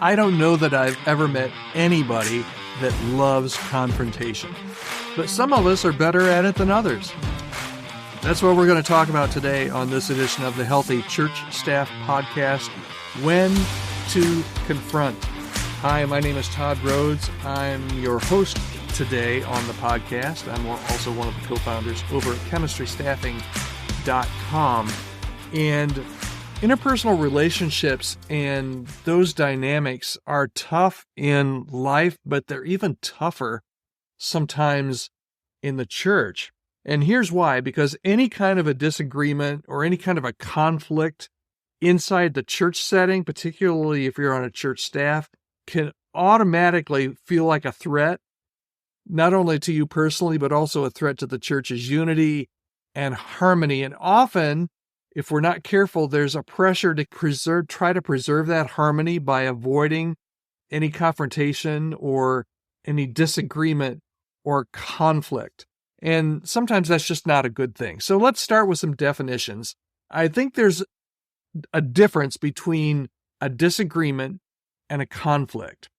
I don't know that I've ever met anybody that loves confrontation, but some of us are better at it than others. That's what we're going to talk about today on this edition of the Healthy Church Staff Podcast, When to Confront. Hi, my name is Todd Rhodes. I'm your host today on the podcast. I'm also one of the co-founders over at chemistrystaffing.com. And interpersonal relationships and those dynamics are tough in life, but they're even tougher sometimes in the church. And here's why: because any kind of a disagreement or any kind of a conflict inside the church setting, particularly if you're on a church staff, can automatically feel like a threat, not only to you personally, but also a threat to the church's unity and harmony. And often, if we're not careful, there's a pressure to try to preserve that harmony by avoiding any confrontation or any disagreement or conflict. And sometimes that's just not a good thing. So let's start with some definitions. I think there's a difference between a disagreement and a conflict.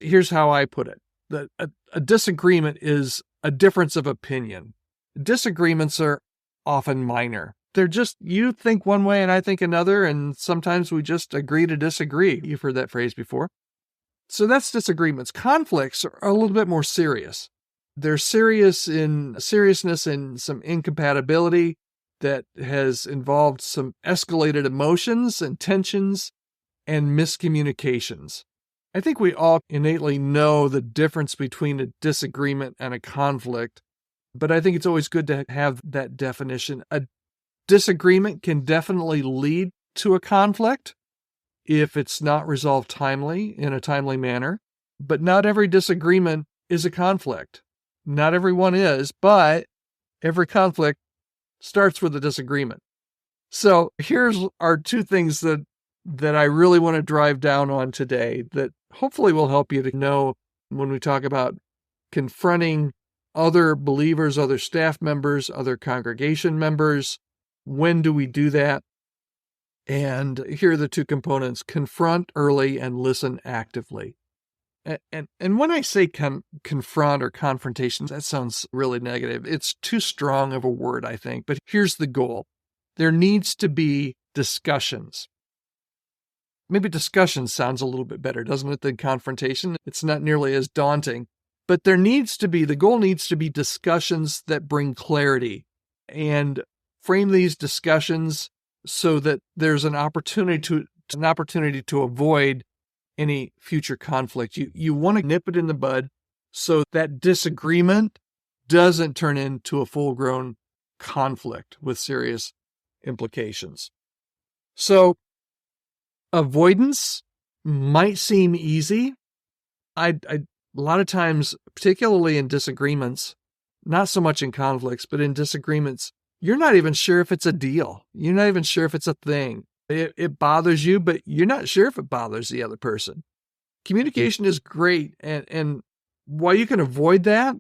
Here's how I put it. A disagreement is a difference of opinion. Disagreements are often minor. They're just, you think one way and I think another, and sometimes we just agree to disagree. You've heard that phrase before. So that's disagreements. Conflicts are a little bit more serious. They're seriousness and some incompatibility that has involved some escalated emotions and tensions and miscommunications. I think we all innately know the difference between a disagreement and a conflict, but I think it's always good to have that definition. A disagreement can definitely lead to a conflict if it's not resolved in a timely manner, but not every disagreement is a conflict. Not everyone is, but every conflict starts with a disagreement. So here's our two things that I really want to drive down on today that hopefully will help you to know when we talk about confronting other believers, other staff members, other congregation members. When do we do that? And here are the two components: confront early and listen actively. And when I say confront or confrontation, that sounds really negative. It's too strong of a word, I think. But here's the goal. There needs to be discussions. Maybe discussion sounds a little bit better, doesn't it, than confrontation? It's not nearly as daunting. But the goal needs to be discussions that bring clarity and frame these discussions so that there's an opportunity to avoid any future conflict. You want to nip it in the bud so that disagreement doesn't turn into a full-grown conflict with serious implications. So avoidance might seem easy. A lot of times, particularly in disagreements, not so much in conflicts, but in disagreements, you're not even sure if it's a deal. You're not even sure if it's a thing. It bothers you, but you're not sure if it bothers the other person. Communication is great. And while you can avoid that,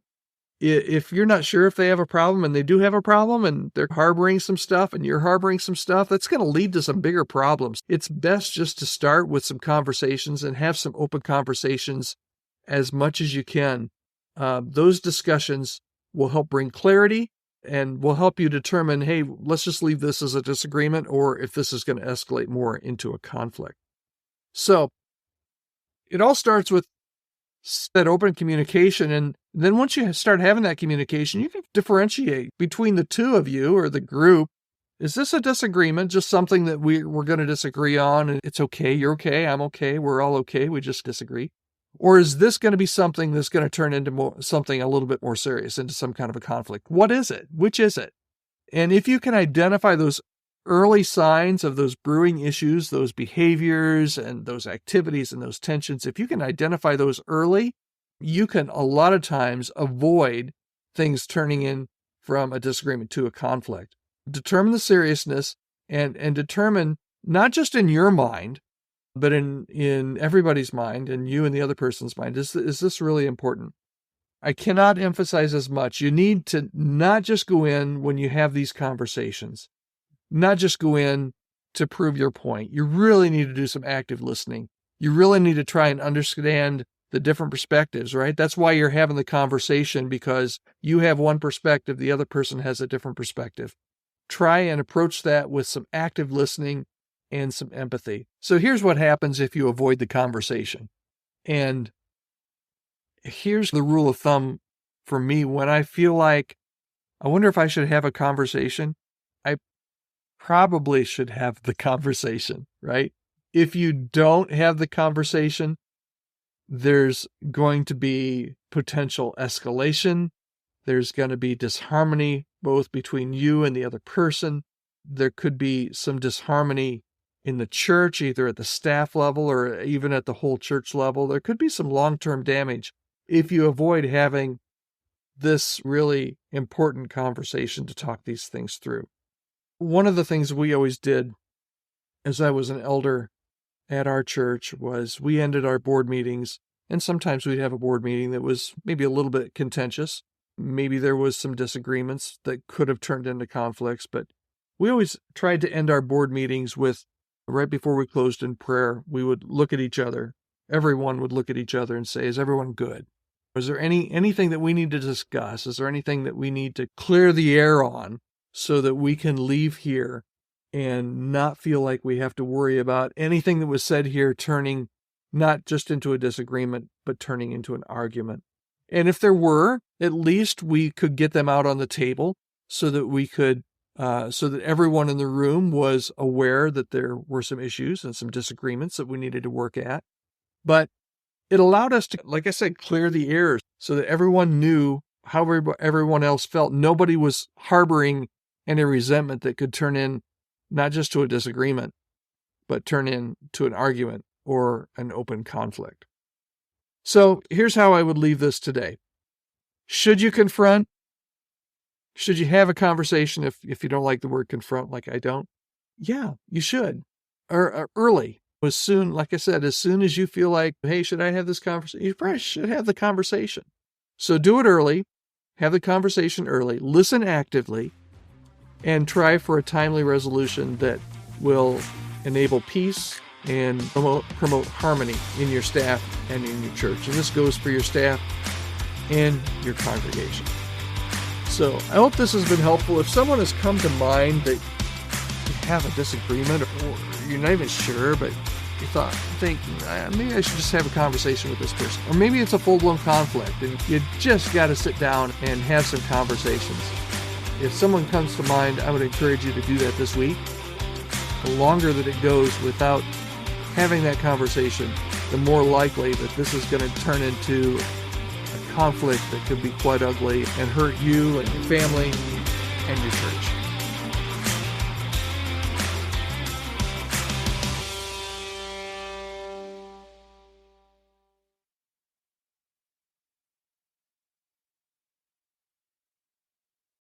if you're not sure if they have a problem and they do have a problem and they're harboring some stuff and you're harboring some stuff, that's going to lead to some bigger problems. It's best just to start with some conversations and have some open conversations as much as you can. Those discussions will help bring clarity and will help you determine, hey, let's just leave this as a disagreement, or if this is going to escalate more into a conflict. So it all starts with that open communication. And then once you start having that communication, you can differentiate between the two of you or the group. Is this a disagreement, just something that we're going to disagree on, and it's okay, you're okay, I'm okay, we're all okay, we just disagree? Or is this going to be something that's going to turn into something a little bit more serious, into some kind of a conflict? What is it? Which is it? And if you can identify those early signs of those brewing issues, those behaviors and those activities and those tensions, if you can identify those early, you can a lot of times avoid things turning in from a disagreement to a conflict. Determine the seriousness and determine, not just in your mind, but in everybody's mind, and you and the other person's mind, is this really important? I cannot emphasize as much. You need to not just go in when you have these conversations, not just go in to prove your point. You really need to do some active listening. You really need to try and understand the different perspectives, right? That's why you're having the conversation, because you have one perspective, the other person has a different perspective. Try and approach that with some active listening and some empathy. So here's what happens if you avoid the conversation. And here's the rule of thumb for me. When I feel like, I wonder if I should have a conversation, I probably should have the conversation, right? If you don't have the conversation, there's going to be potential escalation. There's going to be disharmony both between you and the other person. There could be some disharmony in the church, either at the staff level or even at the whole church level. There could be some long-term damage if you avoid having this really important conversation to talk these things through. One of the things we always did as I was an elder at our church was we ended our board meetings, and sometimes we'd have a board meeting that was maybe a little bit contentious. Maybe there was some disagreements that could have turned into conflicts, but we always tried to end our board meetings with, right before we closed in prayer, we would look at each other. Everyone would look at each other and say, is everyone good? Is there anything that we need to discuss? Is there anything that we need to clear the air on so that we can leave here and not feel like we have to worry about anything that was said here turning not just into a disagreement, but turning into an argument? And if there were, at least we could get them out on the table so that we could, so that everyone in the room was aware that there were some issues and some disagreements that we needed to work at. But it allowed us to, like I said, clear the air so that everyone knew how everyone else felt. Nobody was harboring any resentment that could turn in not just to a disagreement, but turn into an argument or an open conflict. So here's how I would leave this today. Should you confront? Should you have a conversation if you don't like the word confront, like I don't? Yeah, you should. Or early. As soon, like I said, as soon as you feel like, hey, should I have this conversation? You probably should have the conversation. So do it early. Have the conversation early. Listen actively. And try for a timely resolution that will enable peace and promote harmony in your staff and in your church. And this goes for your staff and your congregation. So I hope this has been helpful. If someone has come to mind that you have a disagreement or you're not even sure, but you think maybe I should just have a conversation with this person. Or maybe it's a full-blown conflict and you just got to sit down and have some conversations. If someone comes to mind, I would encourage you to do that this week. The longer that it goes without having that conversation, the more likely that this is going to turn into a conflict that could be quite ugly and hurt you and your family and your church.